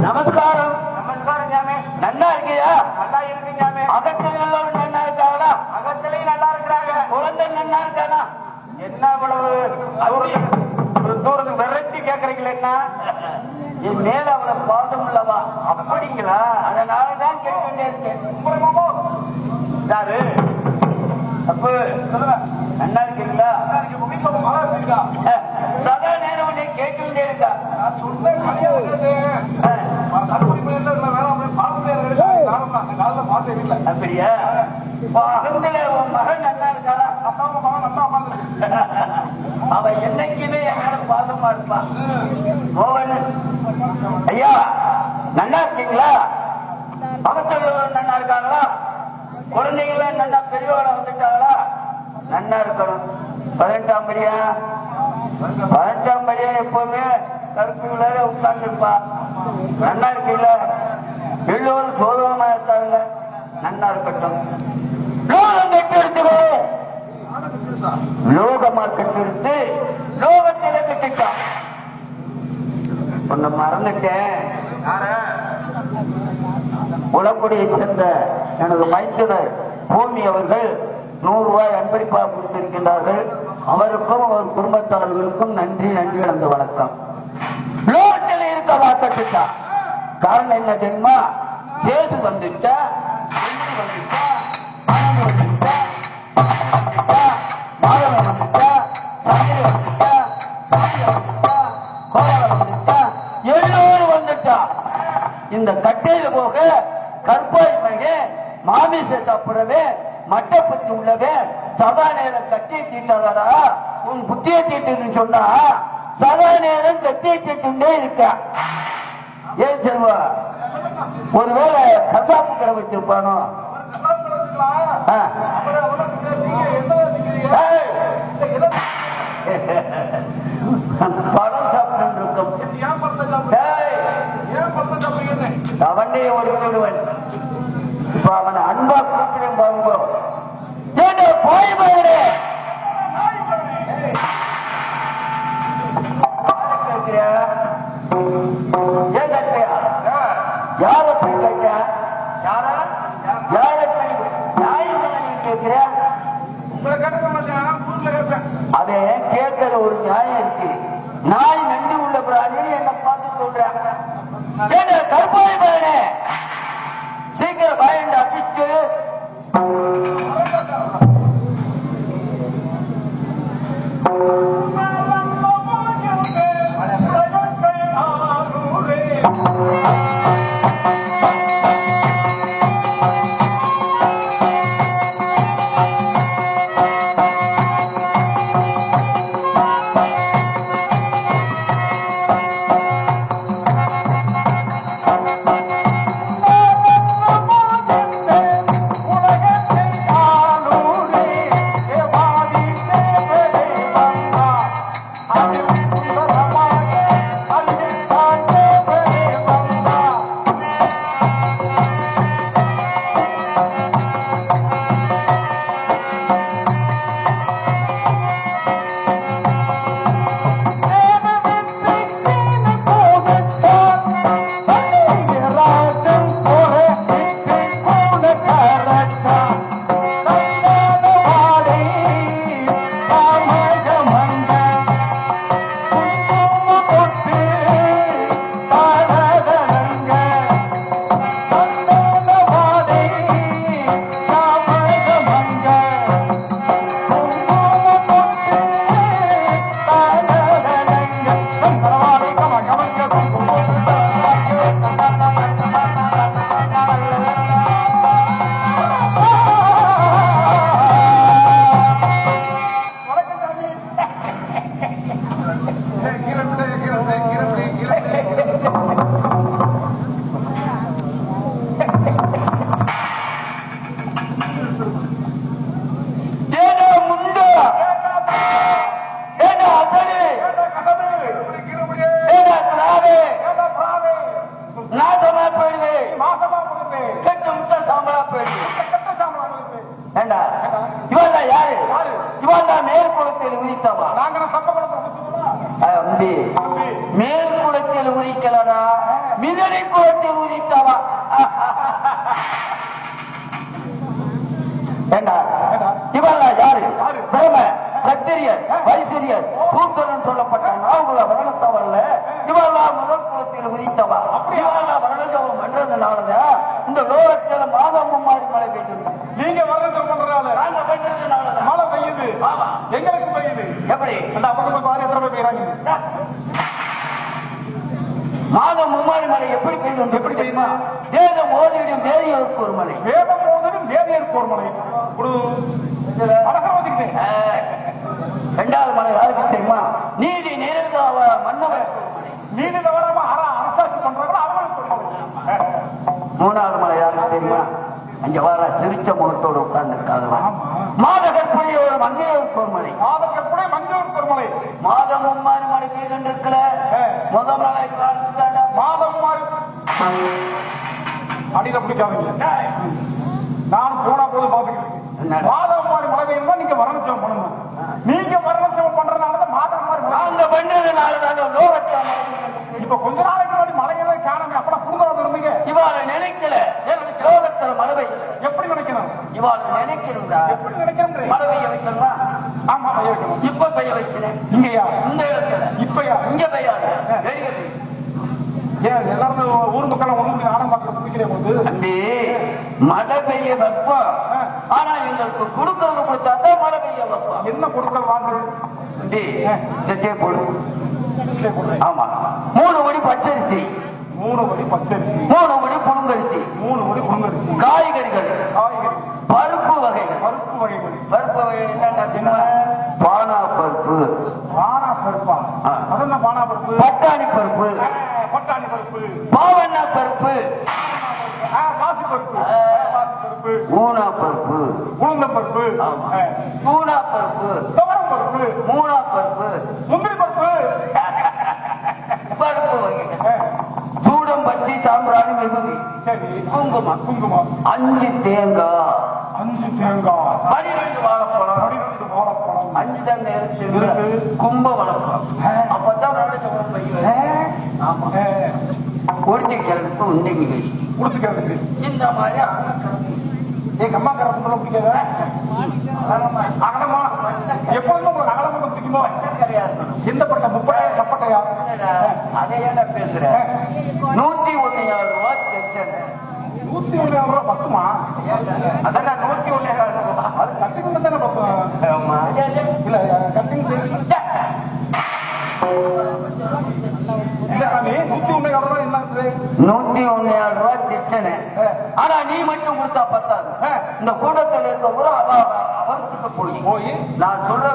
நமஸ்காரம். நமஸ்காரம் சாமி. நல்லா இருக்கியா? நல்லா இருக்கு சாமி. அகத்தில் நல்லவன் நல்லா இருக்காங்களா? அகத்திலையும் நல்லா இருக்கிறாங்க. குழந்தை நல்லா இருக்கானா? என்ன அவ்வளவு தூரத்துக்கு விரட்டி கேக்குறீங்களா? என்ன என் மேல அவளை பாசம் உள்ளவா? அப்படிங்களா? அதனாலதான் கேட்டுட்டே இருக்கேன். யாரு அப்ப நல்லா இருக்கீங்களா? சதா நேரம் உன்னை கேட்டுட்டே இருக்கா. அப்படியா? உன் மகன் நல்லா இருக்காளா? அவன் என்னைக்குமே என் மேல பாசமா இருப்பான். மோகன் ஐயா நல்லா இருக்கீங்களா? பக்கத்துல நல்லா இருக்காங்களா? குழந்தைங்கள நல்லா பெரியவள வந்துட்டாங்களா? நல்லா இருக்கணும். 18ஆம் படியா எப்பவுமே கருப்பு விளையாட உட்கார்ந்து இருப்பா. நல்லா இருக்கீங்களா? எல்லோரும் சோதமா இருக்காங்க. நல்லா இருக்கட்டும். லோகம் கட்டெடுத்து லோகமா கட்டெடுத்து லோகத்தில கட்டிட்டான். ஒன்ன மறந்துட்டேன். உலகுடியை சேர்ந்த எனது மைத்துனர் பூமி அவர்கள் 100 ரூபாய் அன்பளிப்பாக கொடுத்திருக்கின்றார்கள். அவருக்கும் அவர் குடும்பத்தார்களுக்கும் நன்றி கலந்த வணக்கம். லோகத்தில் இருக்க வாக்கட்டுட்டா. காரணம் என்ன தெரியுமா? சேசு வந்துட்டா, வந்துட்டா, வந்துட்டா, மாதவன் வந்துட்டா, சந்திர வந்துட்டா, சாமிய வந்துட்டா, கோவலம் வந்துட்டா, எல்லோரும் வந்துட்டா. இந்த கட்டையில போக கற்பாய் மகன் மாமிச சாப்பிடவே மட்டப்பத்தி உள்ளவே சதா நேரம் கட்டியை தீட்டாதடா. உன் புத்தியை தீட்டுன்னு சொன்னா சதா நேரம் கட்டியை தீட்டுண்டே இருக்க. ஏன் செல்வா? ஒருவேளை கசாப்பு கடை வச்சிருப்பானோ? படம் சாப்பிட்டு இருக்கும். அவனையே ஒடுக்கி விடுவன். இப்ப அவனை அன்பா கூப்பிடும் பாருங்க. போய் போயிடு. கேட்கிறியா? ஏன் கேட்கிறியா? யார போய் கேட்க? யார போய் நியாயம் கேட்கிறியா? அதை கேட்கிற ஒரு நியாயம் இருக்கு. நாய் நன்றி உள்ள பிராணி என்ன பார்த்து சொல்றேன். கருப்பாய் பயனே சீக்கிரம் பயன் அடிச்சு உலகத்தை யாரு இவன் தான் மேற்குளத்தில் உரித்தவா. நாங்க சப்ப அம்பி மேற்குளத்தில் உரிக்கலடா, மிதனை குளத்தில் உரித்தவா. இவன் யாரு? பிரம, சத்திரியர், வைசிரியர், சூத்திரன் சொல்லப்பட்ட நாவல வரணத்தவல்ல. இவெல்லாம் முதல் குலத்தில் உரித்தவா. இவெல்லாம் வரணத்தவம் பண்றதுனாலதான் இந்த லோகத்துல மாதமும் மாறி மழை பெய்யுது. நீங்க வரணத்தவம் பண்றதுனால நாங்க பண்றதுனால மழை பெய்யுது. எங்களுக்கு பெய்யுது. எப்படி அந்த அப்படி பாரு எத்தனை பெய்யறாங்க. மாதம் மும்மாறி மழை எப்படி பெய்யும்? எப்படி பெய்யுமா? வேதம் ஓதிடும் வேதியருக்கு ஒரு மலை. வேதம் ஓதிடும் வேதியருக்கு ஒரு மலை. இரண்டாவது மலை யாருக்கு தெரியுமா? நீதி நேர்ந்தாவ மன்னவர் நீதி தவறாம அரசாட்சி பண்றாங்களோ அவங்களுக்கு. மூணாவது மலை யாருக்கு தெரியுமா? அங்க வர சிரிச்ச முகத்தோடு உட்கார்ந்து இருக்காங்க. மாதகற்புடைய ஒரு மங்கையோருக்கு ஒரு மலை. மாதகற்புடைய மங்கையோருக்கு ஒரு மலை. மாதம் மும்மாறி மழை பெய்து இருக்கல. முதல் மலை மாதம் மாறி அடியில பிடிக்காதீங்க. நான் போனா போது பாத்துக்கிட்டு மாதம் மாறி மழை பெய்யுமா நீங்க வரணச்சவம் பண்ணணும். நீங்க வரணச்சவம் பண்றதுனாலதான் மாதம் மாறி நாங்க பண்ணதுனாலதான் லோகத்தான். இப்ப கொஞ்ச நாளைக்கு முன்னாடி மழையெல்லாம் காணமே. அப்ப புரிதல் இருந்தீங்க. இவாளை நினைக்கல. லோகத்துல மழை பெய்யும். எப்படி நினைக்கணும்? இவாளை நினைக்கிறா. எப்படி நினைக்கிறேன்? மழை பெய்ய வைக்கணுமா? ஆமா பெய்ய வைக்கணும். இப்ப பெய்ய வைக்கிறேன். இங்கயா? இந்த இடத்துல. இப்பயா? இங்க பெய்யாது. ஏன் எல்லாரும் ஊர் மக்கள் ஒண்ணு ஆடம் பார்க்க பிடிக்கிறேன் போது அண்டி மழை பெய்ய வைப்போம். ஆனா எங்களுக்கு கொடுக்கறது கொடுத்தாதான் மழை பெய்ய வைப்போம். என்ன கொடுக்கல் வாங்குறது? அண்டி செட்டே போடு. ஆமா 3 மணி பச்சரிசி, 3 மணி பச்சரிசி, 3 மணி புழுங்கரிசி, 3 மணி புழுங்கரிசி, காய்கறிகள், பருப்பு வகைகள். பருப்பு வகைகள். பருப்பு வகை என்ன? பானா பருப்பு. பானா பருப்பா? அது என்ன பானா பருப்பு? பட்டாணி பருப்பு, பட்டாணி பருப்பு, பாவண்ணா பருப்பு, பாசி பருப்பு, பாசி பருப்பு, ஊனா பருப்பு, உளுந்தம் பருப்பு, ஊனா பருப்பு, துவரம் பருப்பு, மூணா பருப்பு, முந்திரி பருப்பு, பருப்பு வகைகள். சூடம் பச்சி சாம்பிராணி விபூதி, சரி, குங்குமம், குங்குமம், 5 தேங்காய், 5 தேங்காய், 12 வாழைப்பழம், 12 வாழைப்பழம், 5 தண்ணி இருக்கு, கும்ப வளர்க்கலாம். அப்பதான் ஆமா ஒடிஞ்சிக்கிறதுக்கு உண்டைங்க பேசி குடிச்சுக்கிறதுக்கு இந்த மாதிரி எங்க அம்மா கரை பிடிக்காத அகலமா எப்பொழுதும் உங்களுக்கு அகலம் மட்டும் பிடிக்குமோ? எந்த பட்டம்? முப்பட்டையா சப்பட்டையா? அதையே பேசுறேன். 101,000 ரூபாய் செக்ஷன். 101,000 ரூபாய் பத்துமா? அதான் 101,000 ரூபாய். அது கட்டிங் தானே பத்தும். இல்ல கட்டிங் சாமி 101,000 ரூபாய் என்ன? 101,000 ரூபாய் செக்ஷன். ஆனா நீ மட்டும் கொடுத்தா பத்தாது. இந்த கூட்டத்தில் இருக்க கூட அவருக்கு போய் நான் சொல்ற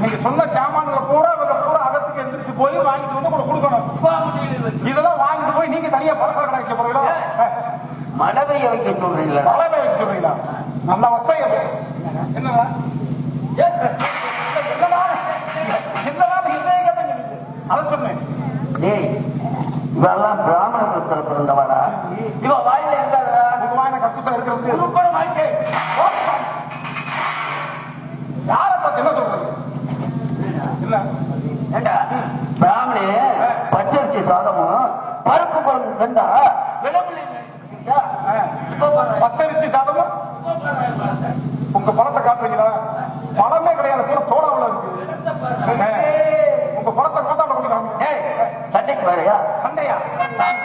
நீங்க சொன்ன சாமான்களை பூரா அகத்துக்கு எந்திரிச்சு போய் வாங்கிட்டு வந்து கூட கொடுக்கணும். இதெல்லாம் வாங்கிட்டு போய் நீங்க தனியா பழக்க கிடைக்க போறீங்களா? மழை பெய்ய வைக்க சொல்றீங்களா? மழை பெய்ய வைக்க சொல்றீங்களா? நல்லா வச்சா என்னடா அதை சொன்னேன். இவெல்லாம் பிராமண குலத்தில் பிறந்தவாடா. இவ வாயில இருந்தா கட்டுசா இருக்கிறது யார பார்த்து என்ன சொல்றது? இல்ல பிராமணே பச்சரிசி சாதமும் பருப்பு குழம்பு தந்தா பச்சரிசி சாதமும் உங்க பணத்தை காட்டுறீங்களா? பணமே கிடையாது, கூட தோடாவில் இருக்கு. உங்க பணத்தை கோட்டாவில் கொடுக்குறாங்க. சண்டைக்கு வேறையா? சண்டையா?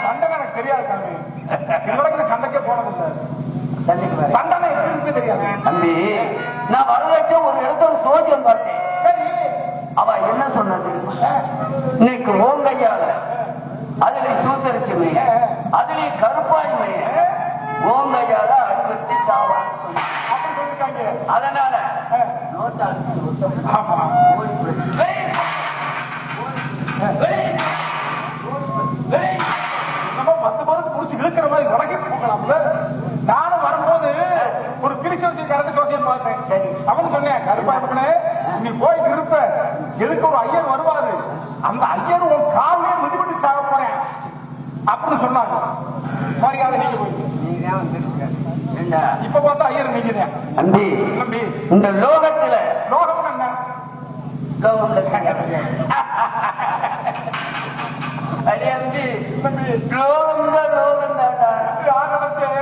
சண்டை எனக்கு தெரியாது காமி. இதுவரைக்கும் சண்டைக்கே போனதில்லை. சண்டைக்கு வேற சண்டை எப்படி தெரியாது தம்பி. நான் வரலாற்று ஒரு இடத்துல சோதியம் பார்த்தேன். சரி, அவ என்ன சொன்னது? இன்னைக்கு ஓங்கையால அதுல சூத்தரிச்சு மைய, அதுல கருப்பாய் மைய, ஓங்கையால அடிபட்டு சாவான் அப்படி சொல்லிருக்காங்க. அதனால ஆமா நம்ம 10 பேருக்கு குடிச்சு இழுக்கிற மாதிரி உலகி போகலாம்ல. நானும் வரும்போது ஒரு கிறிஸ்தவ கரண்டு ஜோசியம் பார்த்தேன். அவனு சொன்னேன், கருப்பாக்கனே நீ போயிட்டு இருப்ப, எதுக்கு ஒரு ஐயர் வருவாரு, அந்த ஐயர் உன் காலையே மிதிப்பட்டு சாக போறேன் அப்படின்னு சொன்னாங்க. மரியாதை நீங்க போயிட்டு என்ன இப்ப பார்த்தா ஐயர் நிக்கிறேன் அம்பி தம்பி. இந்த லோகத்துல லோகம் என்ன லோகம்ல அடி அம்பி தம்பி லோகம் தான் லோகம் தாண்டா. நான் நினைச்சேன்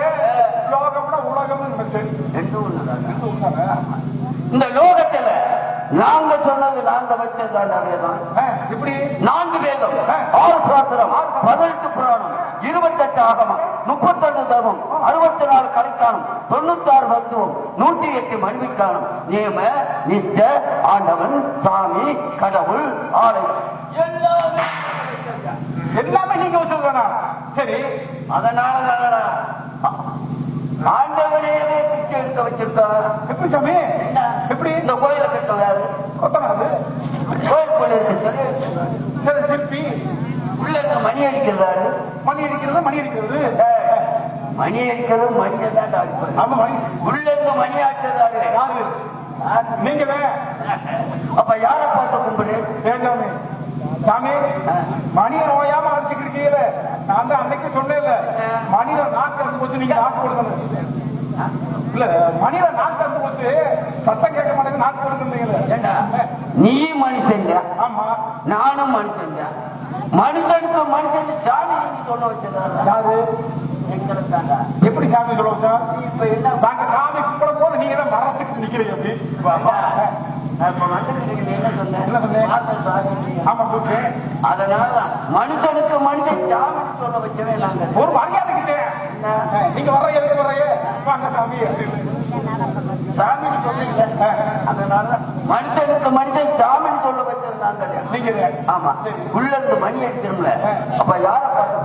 லோகம்னா உலகம்னு நினைச்சேன். ரெண்டு ஒண்ணுதான். இது உண்மைதானே? இந்த லோகத்துல நாங்க சொன்னது நாங்க வச்சதுதான் வேதம். இப்படி 4 வேதம், 6 சாஸ்திரம், 18 புராணம், 28 ஆகமம், 31 தர்மம், 64 கலைக்காலம், 96 தத்துவம், 108 மன்விக்காலம், நியம நிஷ்ட ஆண்டவன் சாமி கடவுள் ஆலை எல்லாமே எல்லாமே நீங்க வச்சதுதானா? சரி, அதனால ஆண்டவனையே பிச்சை எடுக்க வச்சிருக்காங்க. எப்படி சாமி? என்ன எப்படி? இந்த கோயிலை கட்டுறாரு கொத்தனாரு கோயிலுக்குள்ள இருக்க சரி சரி சிற்பி உள்ள இருக்க மணி அடிக்கிறாரு. மணி அடிக்கிறது மணி அடிக்கிறது மணி அடிக்கிறது மணியை தான் அடிப்பாரு. ஆமா மணி உள்ள இருக்க மணி ஆட்டுறாரு. யாரு? நீங்களே. அப்ப யாரை பார்த்து கும்பிடு? ஏஜாமி சாமி மணியை நோயாம அடிச்சுட்டு இருக்கீங்க. நான் தான் அன்னைக்கு சொன்னேன்ல, மணியில நாக்கு இருந்து போச்சு, நீங்க நாக்கு கொடுக்கணும். இல்ல மணியில நாக்கு இருந்து போச்சு, சத்தம் கேட்க மாட்டேங்க, நாக்கு கொடுக்குறீங்களே. ஏண்டா நீ மனுஷன், ஆமா நானும் மனுஷன். மனுஷனுக்கு மனுஷன் சாமி நீங்க சொல்ல வச்சதா? யாரு? எங்களுக்காண்டா. எப்படி சாமி சொல்ல வச்சா? இப்ப என்ன நாங்க சாமி கும்பிடும் போது நீங்க தான் மறைச்சிட்டு நிக்கிறீங்க. அப்படி இப்ப வந்து என்ன சொன்னேன்? என்ன சொன்னேன்? பார்த்த சாமி. ஆமா கூப்பிட்டு அதனாலதான் மனுஷனுக்கு மனுஷன் சாமி சொல்ல வச்சவே நாங்க. ஒரு மரியாதை கிட்டே நீங்க வர்ற எதுக்கு வர்றீங்க? வாங்க சாமி சாமின்னு சொல்றீங்க. அதனால மனுஷனுக்கு மனுஷன் சாமின்னு சொல்ல வச்சது நாங்க. நீங்க ஆமா உள்ள இருந்து மணி அடிக்கணும்ல. அப்ப யார பார்த்து?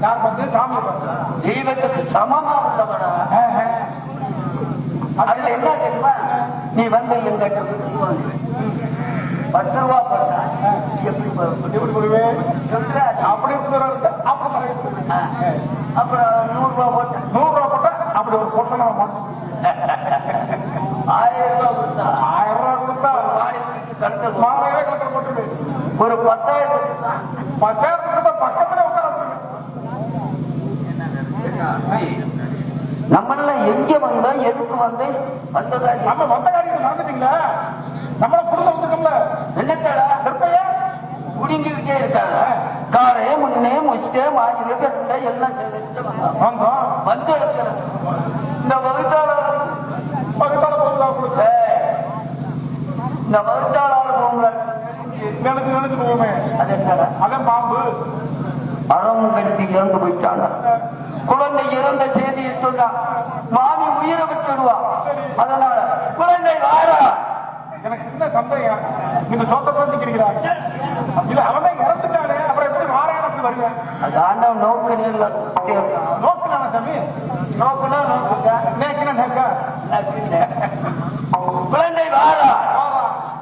யார் பார்த்து? சாமி பார்த்து. தெய்வத்துக்கு சமமா உள்ளவனா? அதுல என்ன தெரியுமா? நீ வந்து எங்கிட்ட 10 ரூபா போட்டா எப்படி எப்படி போடுவேன்? சொல்ற? அப்படி அப்புறம் 100 ரூபா போட்டேன். 100 ரூபா போட்டா அப்படி ஒரு பொட்டை 1000 ரூபா கொடுத்தா 1000 ரூபா கொடுத்தா மாநிலத்துக்கு கணக்கு மாலையே கலெக்டர் போட்டு ஒரு 10,000 கொடுத்தா 10,000 கொடுத்தா பக்கத்துல உட்கார நம்மள எங்க வந்தோம், எதுக்கு வந்தோம்? வந்ததா நம்ம வந்த காரியம் நடந்துட்டீங்களா? நம்மள புரிஞ்சு வந்துட்டோம்ல. என்னத்தடா திருப்பையா குடிங்கிட்டே இருக்காங்க. காரே முன்னே முச்சிட்டே மாறி எல்லாம் சேர்த்து வந்தோம். வந்து எடுக்கிற இந்த வகுத்தாளர் பக்கத்தால போகுதா கொடுக்க இந்த வகுத்தாளர் போங்கள நினைச்சு நினைச்சு போவோமே. அது என்னடா? அதான் பாம்பு அறம் கட்டி இறந்து போயிட்டாங்க. குழந்தை இறந்த செய்தியை சொன்னா மாமி உயிரை விட்டுடுவா. அதனால குழந்தை வாரா. எனக்கு சின்ன சந்தேகம், நீங்க சொத்தை நிக்கிறீங்களா? இல்ல அவன் இறந்துட்டானே, அப்புறம் எப்படி வாராயணம் அப்படி வருவேன்? அது ஆண்டவன் நோக்கு நேரில் நோக்குனான சாமி, நோக்குனா நோக்குங்க. நேக்கினா நேக்கா குழந்தை வாரா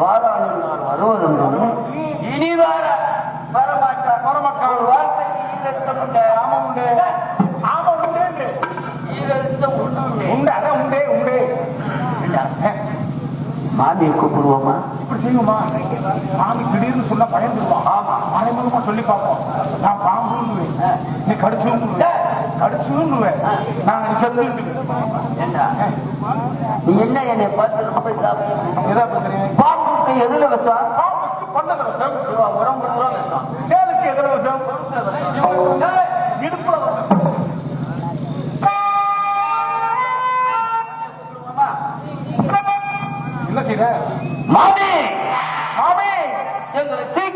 வாரா நான் வருவதும் இனி வார வரமாட்டார். வரமாட்டார். ஒரு வார்த்தைக்கு ஈரத்தம் ஆமா உண்டு, ஆமா உண்டு, ஈரத்தம் உண்டு. உண்டு அதான் உண்டே உண்டு. மாமியை கூப்பிடுவோமா? இப்படி செய்வோமா? சாமி திடீர்னு சொன்னா பயந்துருவான். ஆமா மறைமுகமா சொல்லி பார்ப்போம். நான் பாம்புன்னுவேன், நீ கடிச்சுன்னுவேன், கடிச்சுன்னுவேன், நான் செத்து. என்ன நீ என்ன என்னை பார்த்து ரொம்ப எதா பேசுறீங்க? பாம்புக்கு எதுல விஷம்? பாம்புக்கு பண்ணல விஷம், உடம்பு பூரா விஷம். சேலுக்கு எதிர விஷம், இடுப்புல விஷம். என்ன செய்யற மாமி மாமி? எங்களை சீக்கிரம்